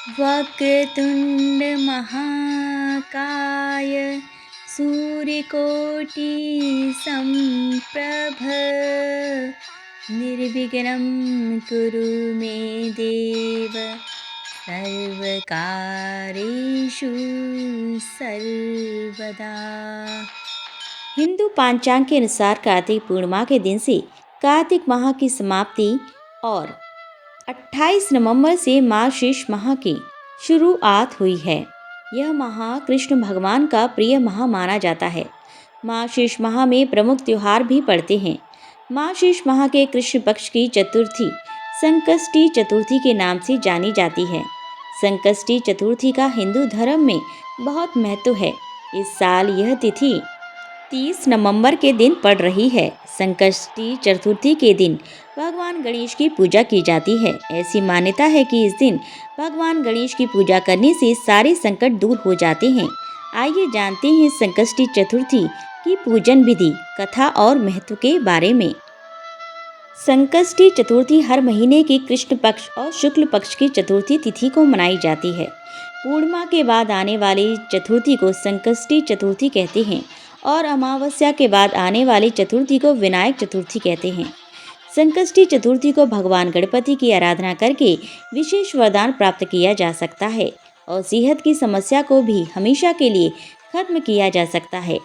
वक्रतुंड महाकाय सूर्यकोटि समप्रभ निर्विघ्नं कुरु मे देव सर्वकार्येषु सर्वदा। हिंदू पांचांग के अनुसार कार्तिक पूर्णिमा के दिन से कार्तिक माह की समाप्ति और 28 नवंबर से मार्गशीर्ष माह की शुरुआत हुई है। यह माह कृष्ण भगवान का प्रिय माह माना जाता है। मार्गशीर्ष माह में प्रमुख त्योहार भी पड़ते हैं। मार्गशीर्ष माह के कृष्ण पक्ष की चतुर्थी संकष्टी चतुर्थी के नाम से जानी जाती है। संकष्टी चतुर्थी का हिंदू धर्म में बहुत महत्व है। इस साल यह तिथि 30 नवंबर के दिन पड़ रही है। संकष्टी चतुर्थी के दिन भगवान गणेश की पूजा की जाती है। ऐसी मान्यता है कि इस दिन भगवान गणेश की पूजा करने से सारे संकट दूर हो जाते हैं। आइए जानते हैं संकष्टी चतुर्थी की पूजन विधि, कथा और महत्व के बारे में। संकष्टी चतुर्थी हर महीने की कृष्ण पक्ष और शुक्ल पक्ष की चतुर्थी तिथि को मनाई जाती है। पूर्णिमा के बाद आने वाली चतुर्थी को संकष्टी चतुर्थी कहते हैं और अमावस्या के बाद आने वाली चतुर्थी को विनायक चतुर्थी कहते हैं। संकष्टी चतुर्थी को भगवान गणपति की आराधना करके विशेष वरदान प्राप्त किया जा सकता है और सेहत की समस्या को भी हमेशा के लिए खत्म किया जा सकता है।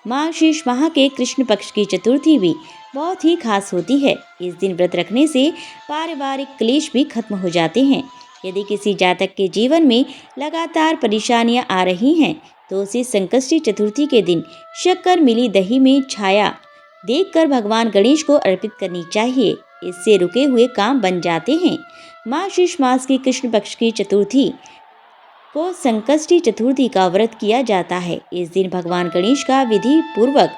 मार्गशीर्ष माह के कृष्ण पक्ष की चतुर्थी भी बहुत ही खास होती है। इस दिन व्रत रखने से पारिवारिक क्लेश भी खत्म हो जाते हैं। यदि किसी जातक के जीवन में लगातार परेशानियां आ रही हैं तो उसे संकष्टी चतुर्थी के दिन शक्कर मिली दही में छाया देखकर भगवान गणेश को अर्पित करनी चाहिए। इससे रुके हुए काम बन जाते हैं। मार्गशीर्ष मास की कृष्ण पक्ष की चतुर्थी को संकष्टी चतुर्थी का व्रत किया जाता है। इस दिन भगवान गणेश का विधि पूर्वक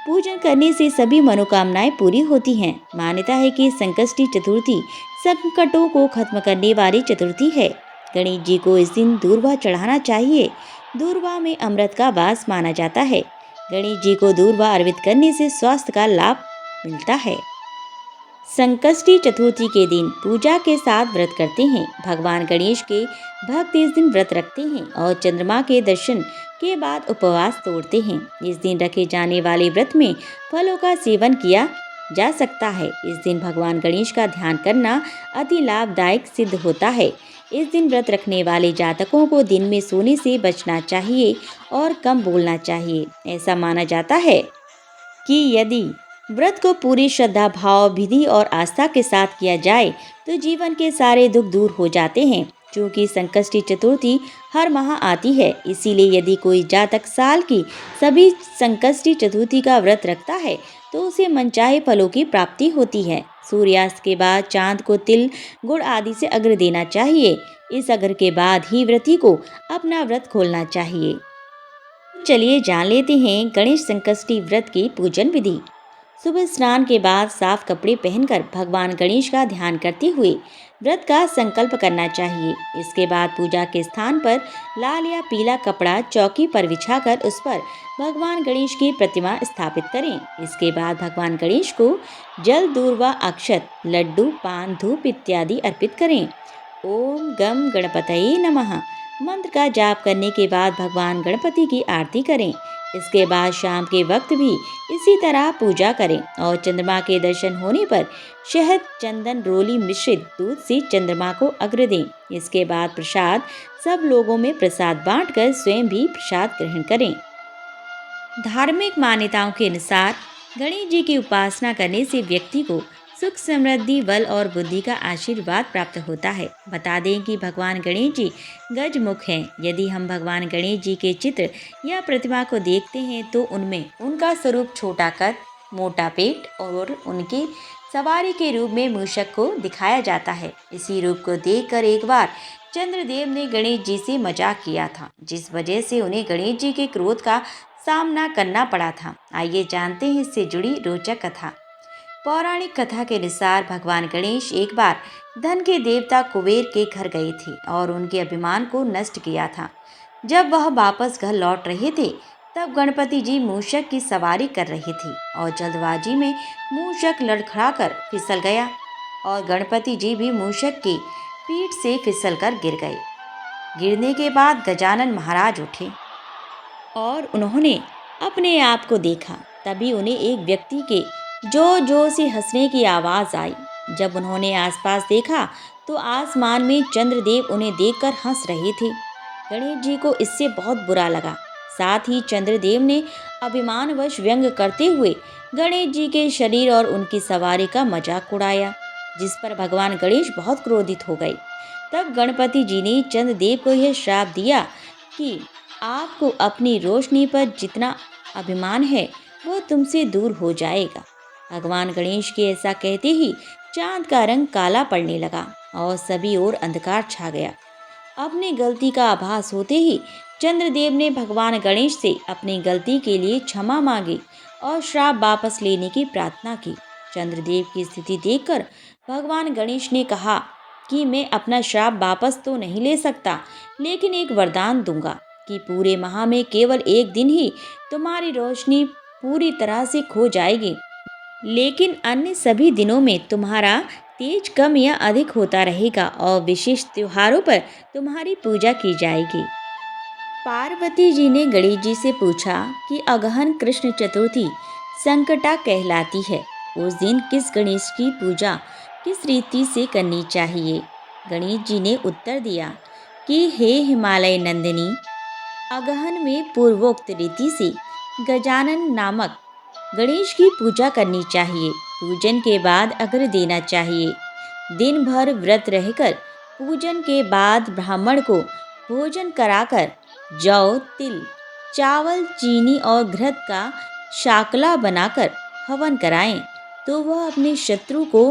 पूजन करने से सभी मनोकामनाएं पूरी होती हैं। मान्यता है कि संकष्टी चतुर्थी संकटों को खत्म करने वाली चतुर्थी है। गणेश जी को इस दिन दूर्वा चढ़ाना चाहिए। दूर्वा में अमृत का वास माना जाता है। गणेश जी को दूर्वा अर्पित करने से स्वास्थ्य का लाभ मिलता है। संकष्टी चतुर्थी के दिन पूजा के साथ व्रत करते हैं। भगवान गणेश के भक्त इस दिन व्रत रखते हैं और चंद्रमा के दर्शन के बाद उपवास तोड़ते हैं। इस दिन रखे जाने वाले व्रत में फलों का सेवन किया जा सकता है। इस दिन भगवान गणेश का ध्यान करना अति लाभदायक सिद्ध होता है। इस दिन व्रत रखने वाले जातकों को दिन में सोने से बचना चाहिए और कम बोलना चाहिए। ऐसा माना जाता है कि यदि व्रत को पूरी श्रद्धा भाव विधि और आस्था के साथ किया जाए तो जीवन के सारे दुख दूर हो जाते हैं। क्योंकि संकष्टी चतुर्थी हर माह आती है, इसीलिए यदि कोई जातक साल की सभी संकष्टी चतुर्थी का व्रत रखता है तो उसे मनचाहे फलों की प्राप्ति होती है। सूर्यास्त के बाद चांद को तिल गुड़ आदि से अर्घ्य देना चाहिए। इस अर्घ्य के बाद ही व्रती को अपना व्रत खोलना चाहिए। चलिए जान लेते हैं गणेश संकष्टी व्रत की पूजन विधि। सुबह स्नान के बाद साफ कपड़े पहनकर भगवान गणेश का ध्यान करते हुए व्रत का संकल्प करना चाहिए। इसके बाद पूजा के स्थान पर लाल या पीला कपड़ा चौकी पर बिछाकर उस पर भगवान गणेश की प्रतिमा स्थापित करें। इसके बाद भगवान गणेश को जल दूर्वा अक्षत लड्डू पान धूप इत्यादि अर्पित करें। ओम गम गणपतये नमः मंत्र का जाप करने के बाद भगवान गणपति की आरती करें। इसके बाद शाम के वक्त भी इसी तरह पूजा करें और चंद्रमा के दर्शन होने पर शहद चंदन रोली मिश्रित दूध से चंद्रमा को अर्घ्य दें। इसके बाद प्रसाद सब लोगों में प्रसाद बांटकर स्वयं भी प्रसाद ग्रहण करें। धार्मिक मान्यताओं के अनुसार गणेश जी की उपासना करने से व्यक्ति को सुख समृद्धि बल और बुद्धि का आशीर्वाद प्राप्त होता है। बता दें कि भगवान गणेश जी गजमुख हैं। यदि हम भगवान गणेश जी के चित्र या प्रतिमा को देखते हैं तो उनमें उनका स्वरूप छोटा कद मोटा पेट और उनके सवारी के रूप में मूषक को दिखाया जाता है। इसी रूप को देखकर एक बार चंद्रदेव ने गणेश जी से मजाक किया था, जिस वजह से उन्हें गणेश जी के क्रोध का सामना करना पड़ा था। आइए जानते हैं इससे जुड़ी रोचक कथा। पौराणिक कथा के अनुसार भगवान गणेश एक बार धन के देवता कुबेर के घर गए थे और उनके अभिमान को नष्ट किया था। जब वह वापस घर लौट रहे थे तब गणपति जी मूषक की सवारी कर रहे थे और जल्दबाजी में मूषक लड़खड़ाकर फिसल गया और गणपति जी भी मूषक की पीठ से फिसलकर गिर गए। गिरने के बाद गजानन महाराज उठे और उन्होंने अपने आप को देखा। तभी उन्हें एक व्यक्ति के जोर जोर से हंसने की आवाज़ आई। जब उन्होंने आसपास देखा तो आसमान में चंद्रदेव उन्हें देखकर हंस रहे थे। गणेश जी को इससे बहुत बुरा लगा। साथ ही चंद्रदेव ने अभिमानवश व्यंग करते हुए गणेश जी के शरीर और उनकी सवारी का मजाक उड़ाया, जिस पर भगवान गणेश बहुत क्रोधित हो गए। तब गणपति जी ने चंद्रदेव को यह श्राप दिया कि आपको अपनी रोशनी पर जितना अभिमान है वो तुमसे दूर हो जाएगा। भगवान गणेश के ऐसा कहते ही चांद का रंग काला पड़ने लगा और सभी ओर अंधकार छा गया। अपनी गलती का आभास होते ही चंद्रदेव ने भगवान गणेश से अपनी गलती के लिए क्षमा मांगी और श्राप वापस लेने की प्रार्थना की। चंद्रदेव की स्थिति देखकर भगवान गणेश ने कहा कि मैं अपना श्राप वापस तो नहीं ले सकता, लेकिन एक वरदान दूंगा कि पूरे माह में केवल एक दिन ही तुम्हारी रोशनी पूरी तरह से खो जाएगी, लेकिन अन्य सभी दिनों में तुम्हारा तेज कम या अधिक होता रहेगा और विशेष त्योहारों पर तुम्हारी पूजा की जाएगी। पार्वती जी ने गणेश जी से पूछा कि अगहन कृष्ण चतुर्थी संकटा कहलाती है, उस दिन किस गणेश की पूजा किस रीति से करनी चाहिए। गणेश जी ने उत्तर दिया कि हे हिमालय नंदिनी, अगहन में पूर्वोक्त रीति से गजानन नामक गणेश की पूजा करनी चाहिए। पूजन के बाद अर्घ्य देना चाहिए। दिन भर व्रत रहकर पूजन के बाद ब्राह्मण को भोजन कराकर जौ, तिल, चावल, चीनी और घृत का शाकला बनाकर हवन कराएं तो वह अपने शत्रु को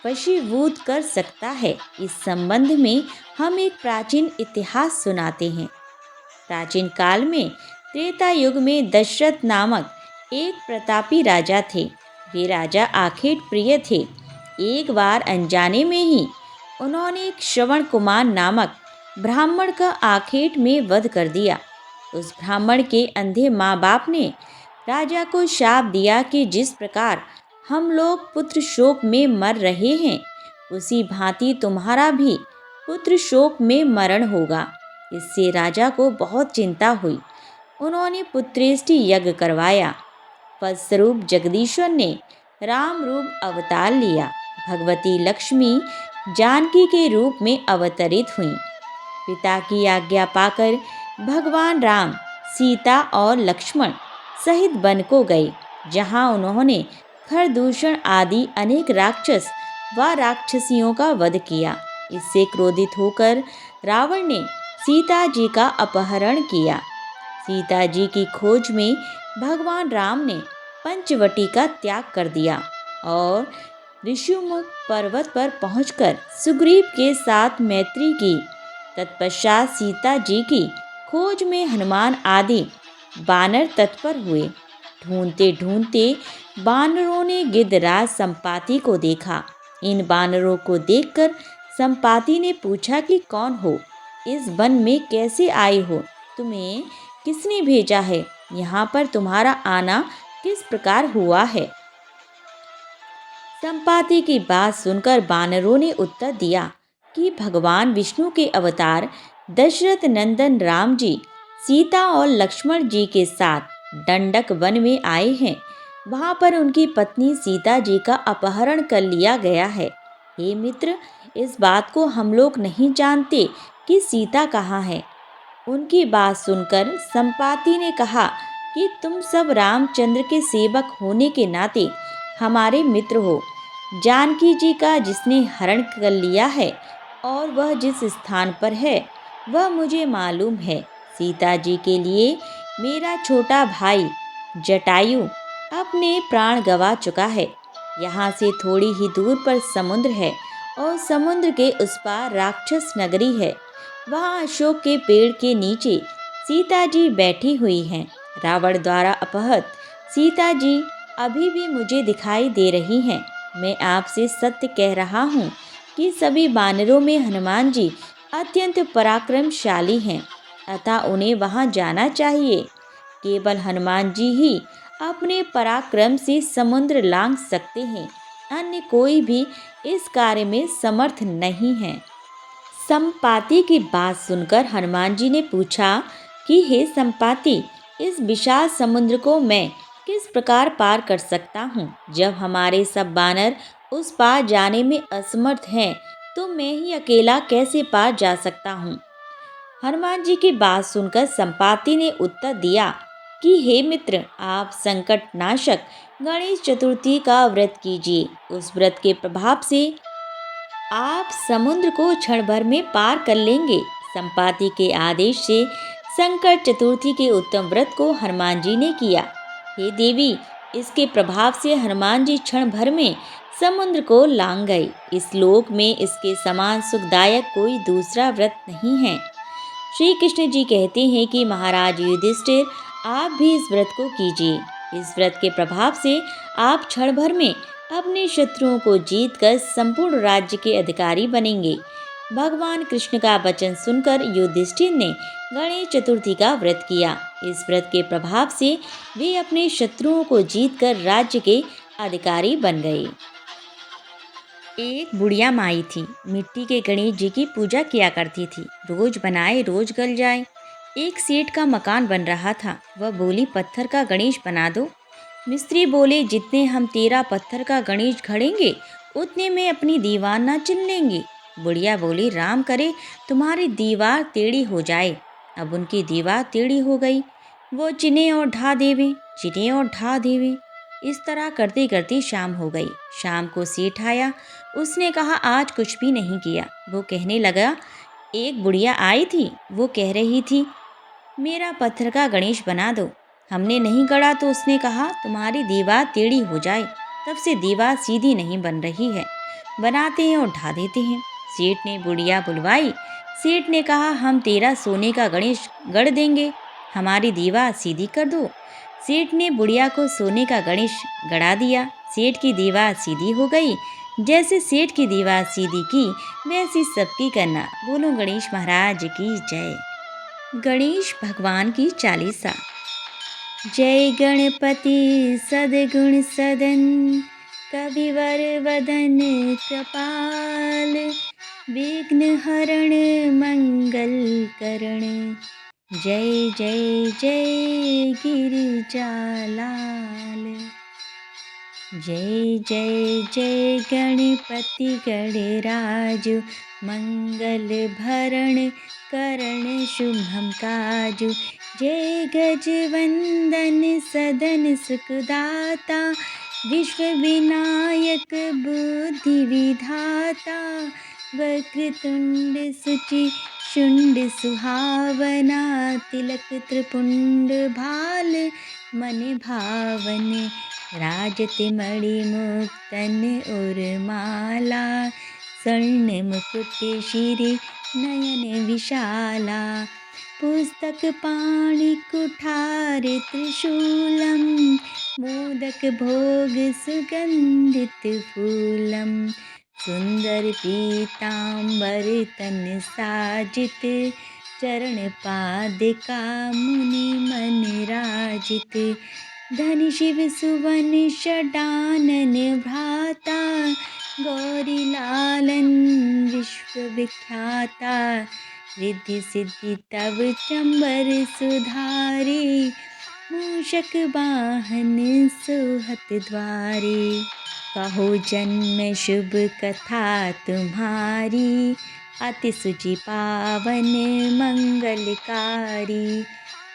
वशीभूत कर सकता है। इस संबंध में हम एक प्राचीन इतिहास सुनाते हैं। प्राचीन काल में त्रेता युग में दशरथ नामक एक प्रतापी राजा थे। वे राजा आखेट प्रिय थे। एक बार अनजाने में ही उन्होंने एक श्रवण कुमार नामक ब्राह्मण का आखेट में वध कर दिया। उस ब्राह्मण के अंधे माँ बाप ने राजा को शाप दिया कि जिस प्रकार हम लोग पुत्र शोक में मर रहे हैं, उसी भांति तुम्हारा भी पुत्र शोक में मरण होगा। इससे राजा को बहुत चिंता हुई। उन्होंने पुत्रेष्टि यज्ञ करवाया। फलस्वरूप जगदीश्वर ने राम रूप अवतार लिया। भगवती लक्ष्मी जानकी के रूप में अवतरित हुईं। पिता की आज्ञा पाकर भगवान राम सीता और लक्ष्मण सहित वन को गए, जहां उन्होंने खरदूषण आदि अनेक राक्षस व राक्षसियों का वध किया। इससे क्रोधित होकर रावण ने सीता जी का अपहरण किया। सीता जी की खोज में भगवान राम ने पंचवटी का त्याग कर दिया और ऋषिमुख पर्वत पर पहुंचकर सुग्रीव के साथ मैत्री की। तत्पश्चात सीता जी की खोज में हनुमान आदि बानर तत्पर हुए। ढूंढते ढूंढते बानरों ने गिद्धराज संपाति को देखा। इन बानरों को देखकर संपाति ने पूछा कि कौन हो, इस वन में कैसे आए हो, तुम्हें किसने भेजा है, यहाँ पर तुम्हारा आना किस प्रकार हुआ है। संपाति की बात सुनकर बानरों ने उत्तर दिया कि भगवान विष्णु के अवतार दशरथ नंदन राम जी सीता और लक्ष्मण जी के साथ दंडक वन में आए हैं। वहां पर उनकी पत्नी सीता जी का अपहरण कर लिया गया है। हे मित्र, इस बात को हम लोग नहीं जानते कि सीता कहाँ है। उनकी बात सुनकर संपाति ने कहा कि तुम सब रामचंद्र के सेवक होने के नाते हमारे मित्र हो। जानकी जी का जिसने हरण कर लिया है और वह जिस स्थान पर है वह मुझे मालूम है। सीता जी के लिए मेरा छोटा भाई जटायु अपने प्राण गंवा चुका है। यहाँ से थोड़ी ही दूर पर समुद्र है और समुद्र के उस पार राक्षस नगरी है। वहाँ अशोक के पेड़ के नीचे सीता जी बैठी हुई हैं। रावण द्वारा अपहृत सीता जी अभी भी मुझे दिखाई दे रही हैं। मैं आपसे सत्य कह रहा हूँ कि सभी बानरों में हनुमान जी अत्यंत पराक्रमशाली हैं, अतः उन्हें वहाँ जाना चाहिए। केवल हनुमान जी ही अपने पराक्रम से समुद्र लांघ सकते हैं, अन्य कोई भी इस कार्य में समर्थ नहीं है। संपाति की बात सुनकर हनुमान जी ने पूछा कि हे संपाति, इस विशाल समुद्र को मैं किस प्रकार पार कर सकता हूँ? जब हमारे सब बानर उस पार जाने में असमर्थ हैं, तो मैं ही अकेला कैसे पार जा सकता हूँ? हनुमान जी की बात सुनकर संपाति ने उत्तर दिया कि हे मित्र, आप संकट नाशक गणेश चतुर्थी का व्रत कीजिए। उस व्रत के प्रभाव से आप समुद्र को क्षण भर में पार कर लेंगे। संपाति के आदेश से संकट चतुर्थी के उत्तम व्रत को हनुमान जी ने किया। हे देवी, इसके प्रभाव से हनुमान जी क्षण भर में समुद्र को लांग गए। इस लोक में इसके समान सुखदायक कोई दूसरा व्रत नहीं है। श्री कृष्ण जी कहते हैं कि महाराज युधिष्ठिर, आप भी इस व्रत को कीजिए। इस व्रत के प्रभाव से आप क्षण भर में अपने शत्रुओं को जीतकर संपूर्ण राज्य के अधिकारी बनेंगे। भगवान कृष्ण का वचन सुनकर युधिष्ठिर ने गणेश चतुर्थी का व्रत किया। इस व्रत के प्रभाव से वे अपने शत्रुओं को जीतकर राज्य के अधिकारी बन गए। एक बुढ़िया माई थी। मिट्टी के गणेश जी की पूजा किया करती थी। रोज बनाए रोज गल जाए। एक सेठ का मकान बन रहा था। वह बोली, पत्थर का गणेश बना दो। मिस्त्री बोले, जितने हम तेरा पत्थर का गणेश घड़ेंगे उतने में अपनी दीवार ना चिन लेंगे। बुढ़िया बोली, राम करे तुम्हारी दीवार टेढ़ी हो जाए। अब उनकी दीवार टेढ़ी हो गई। वो चिने और ढा देवे, चिने और ढा देवे। इस तरह करते करते शाम हो गई। शाम को सेठ आया। उसने कहा, आज कुछ भी नहीं किया। वो कहने लगा, एक बुढ़िया आई थी। वो कह रही थी, मेरा पत्थर का गणेश बना दो। हमने नहीं गढ़ा तो उसने कहा, तुम्हारी दीवार टेढ़ी हो जाए। तब से दीवार सीधी नहीं बन रही है। बनाते हैं और ढा देते हैं। सेठ ने बुढ़िया बुलवाई। सेठ ने कहा, हम तेरा सोने का गणेश गढ़ देंगे, हमारी दीवार सीधी कर दो। सेठ ने बुढ़िया को सोने का गणेश गढ़ा दिया। सेठ की दीवार सीधी हो गई। जैसे सेठ की दीवार सीधी की, वैसी सबकी करना। बोलो गणेश महाराज की जय। गणेश भगवान की चालीसा। जय गणपति सद्गुण सदन, कविवर वदन कृपाल, विघ्न हरण मंगल करण। जय जय जय गिरिजालाल। जय जय जय गणपति गणराजु, मंगल भरण करण शुभम काजु। जय गजवंदन सदन सुखदाता, विश्व विनायक बुद्धि विधाता। वक्रतुंड सुचि शुंड सुहावना, तिलक त्रिपुंड भाल मन भावन। राजति मणि मुक्तन उर्माला, स्वर्ण मुकुट शिरे नयन विशाला। पुस्तक पाणि कुठार त्रिशूलम, मोदक भोग सुगंधित फूलम। सुंदर पीतांबर तन साजित, चरण पादिका मुनि मन राजित। धन शिव सुवन षडानन भ्राता, गौरी लालन विश्व विख्याता। रिद्धि सिद्धि तब चंबर सुधारे, मूषक वाहन सोहत द्वारे। कहो जन्म शुभ कथा तुम्हारी, अति सुचि पावन मंगलकारी।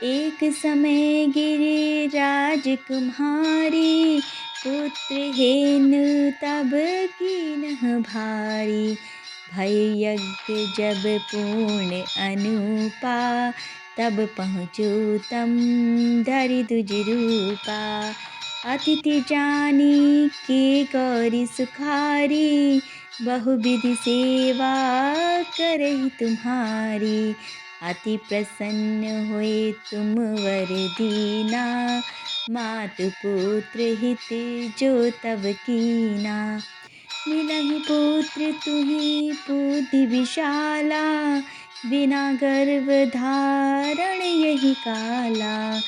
एक समय गिरिराज कुम्हारी, पुत्र हेनु तब कीन्ह भारी। भय यज्ञ जब पूर्ण अनुपा, तब पहुँचो तम धरि दुज रूपा। अतिथि जानी के गौरी सुखारी, बहुविधि सेवा करहि तुम्हारी। अति प्रसन्न हुए तुम वर दीना, मातु पुत्र हित जो तब कीना। मिलहि पुत्र तुहि बुद्धि विशाला, बिना गर्भ धारण यही काला।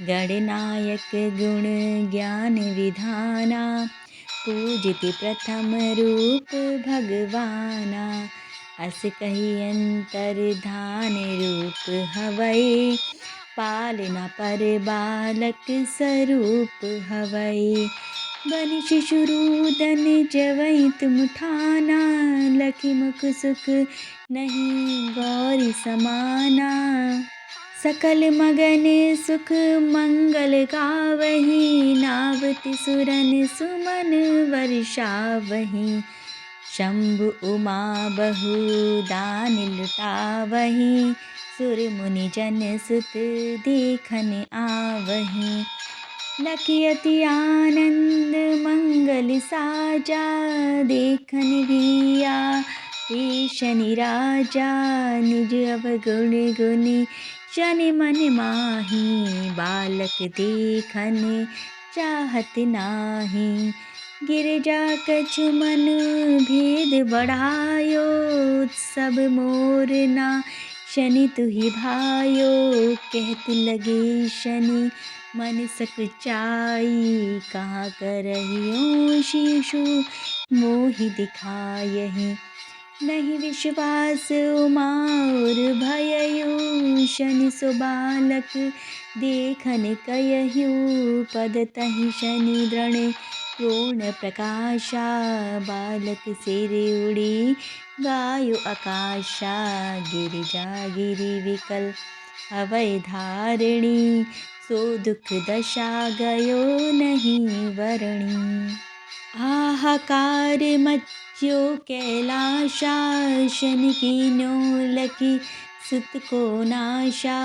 गणनायक गुण ज्ञान विधाना, पूजित प्रथम रूप भगवाना। अस कही अंतर धान रूप हवै, पालना पर बालक स्वरूप हवै। बन शिशुरूदन जवै तुम ठाना, लखी मुख सुख नहीं गौरी समाना। सकल मगन सुख मंगल गावहीं, नावति सुरन सुमन वर्षावहीं। शंभु उमा बहु दान लुटावहीं, सुर मुनि जन सुत देखन आवहीं। लखी अति आनंद मंगल साजा, देखन गिया ईशनि राजा। निज अवगुण गुनि शनि मन माही, बालक देखन चाहत नाही। गिरजा कछु मन भेद बढ़ायो, सब मोर ना शनि तुहि भायो। कहत लगे शनि मन सकुचाई, कहाँ करहियो शिशु मोहि दिखायहि। नहीं विश्वास उमा और भयउ, शनि सो बालक देखन कयहु। पद तहि शनि दृढ़ पूर्ण प्रकाशा, बालक सिर उड़ी गायो आकाशा। गिरिजा गिरि विकल हवै धारणी, सो दुख दशा गयो नहीं वरणी। हाहाकार मच्यो कैलाशा, शनि कीन्यो लखी सुत को नाशा।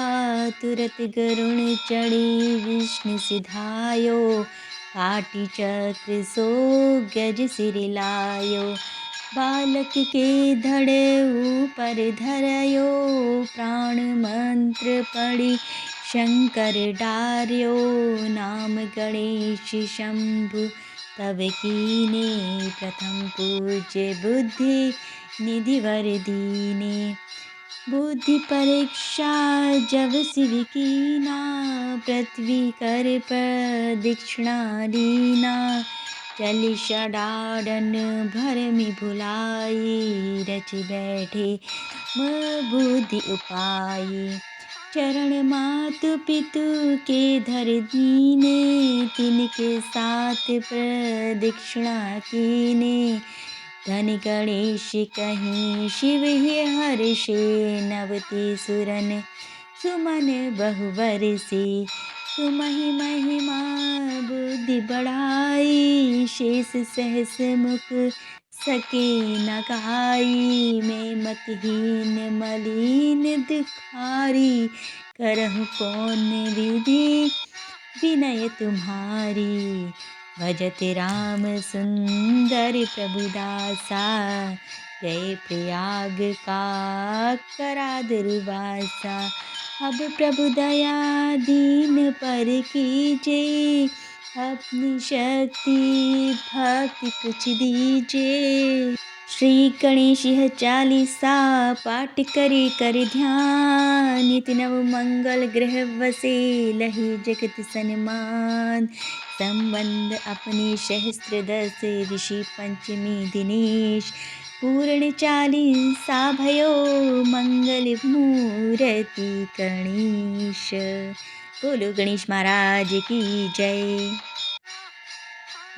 तुरत गरुण चढ़ी विष्णु सिधायो, काटी चक्र सो गज सिर लायो। बालक के धड़ ऊपर धरयो, प्राण मंत्र पढ़ी शंकर डार्यो। नाम गणेश शंभु तब कीने, प्रथम पूज्य बुद्धि निधि वर दीने। बुद्धि परीक्षा जब शिव कीना, पृथ्वी कर प्रदक्षिणा लीना। चली षडाडन भरमि भुलाई, रच बैठे बुद्धि उपाय। चरण मातु पितु के धर दीने, तिनके साथ प्रदक्षिणा कीने। धन गणेश कहीं शिव हे हर्षे, नवति सुरन सुमन बहु बरसे। तुम्हि महिमा बुद्धि बढ़ाई, शेष सहस मुख सके न गाई। मैं मतहीन मलिन दुखारी, करहु कौन विधि विनय तुम्हारी। भजत राम सुंदर प्रभु दासा, जय प्रयाग का करा दुर्वासा। अब प्रभु दया दीन पर कीजे, अपनी शक्ति भक्ति कुछ दीजे। श्री गणेश चालीसा पाठ करे कर ध्यान, नित्य नव मंगल ग्रह वसे लहि जगत सन्मान। संबंध अपने सहस्त्र दस ऋषि पंचमी दिनेश, पूर्ण चालीसा भयो मंगल मूर्ति गणेश। बोलो गणेश महाराज की जय।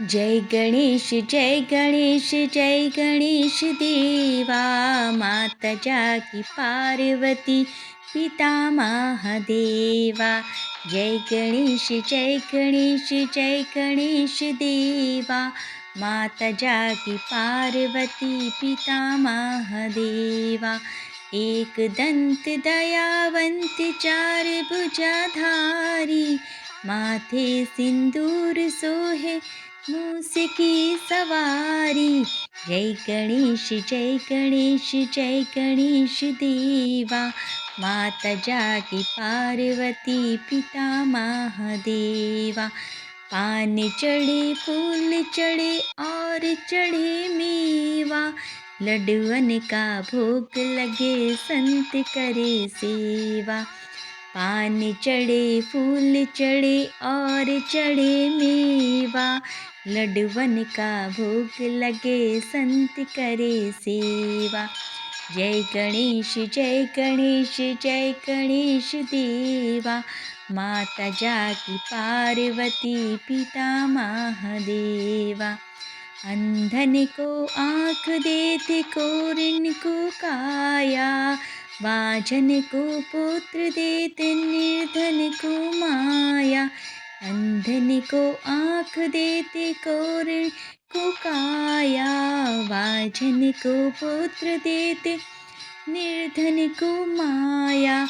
जय गणेश जय गणेश जय गणेश देवा, माता जाकी पार्वती पिता महादेवा। जय गणेश जय गणेश जय गणेश देवा, माता जाकी पार्वती पिता महादेवा। एक दंत दयावंत चार भुजाधारी, माथे सिंदूर सोहे मूस की सवारी। जय गणेश जय गणेश देवा, माता जाकी पार्वती पिता महादेवा। पान चढ़े फूल चढ़े और चढ़े मेवा, लड्डुअन का भोग लगे संत करे सेवा। पान चढ़े फूल चढ़े और चढ़े मेवा, लड्डुअन का भोग लगे संत करे सेवा। जय गणेश जय गणेश जय गणेश देवा। माता जाकी पार्वती पिता महादेवा। अंधन को आँख देते कोरिन को काया, बाझन को पुत्र देते निर्धन को माया। अंधन को आँख देते कोरिन को काया, बाझन को पुत्र देते निर्धन को माया।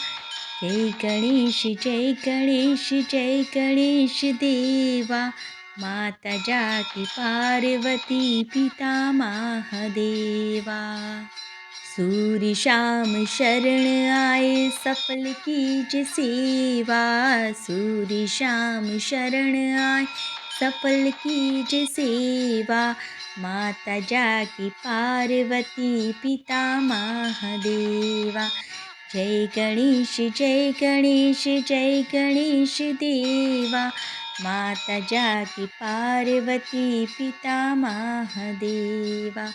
जय गणेश जय गणेश जय गणेश देवा। माता जाकी पार्वती पिता महादेवा। सूर्य शाम शरण आए सफल कीज सेवा। सूर्य शाम शरण आए सफल कीज सेवा। माता जाकी पार्वती पिता महादेवा। जय गणेश जय गणेश जय गणेश देवा। माता जाकी पार्वती पिता महादेवा।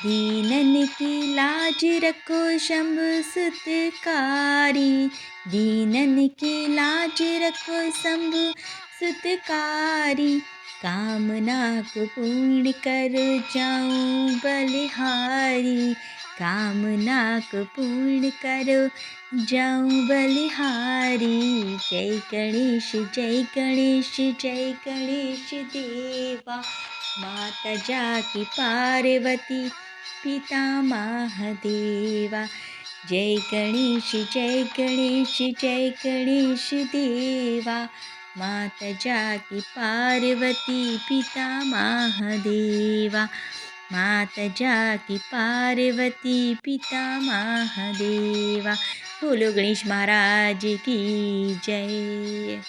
दीनन की लाज रखो शंभु सुतकारी। दीनन की लाज रखो शंभु सुतकारी। कामना को पूर्ण करो जाऊं बलिहारी। कामना को पूर्ण करो जाऊं बलिहारी। जय गणेश जय गणेश जय गणेश देवा। माता जाकी पार्वती पिता महादेवा। जय गणेश जय गणेश जय गणेश देवा। माता जाकी पार्वती पिता महादेवा। माता जाकी पार्वती पिता महादेवा। बोलो गणेश महाराज की जय।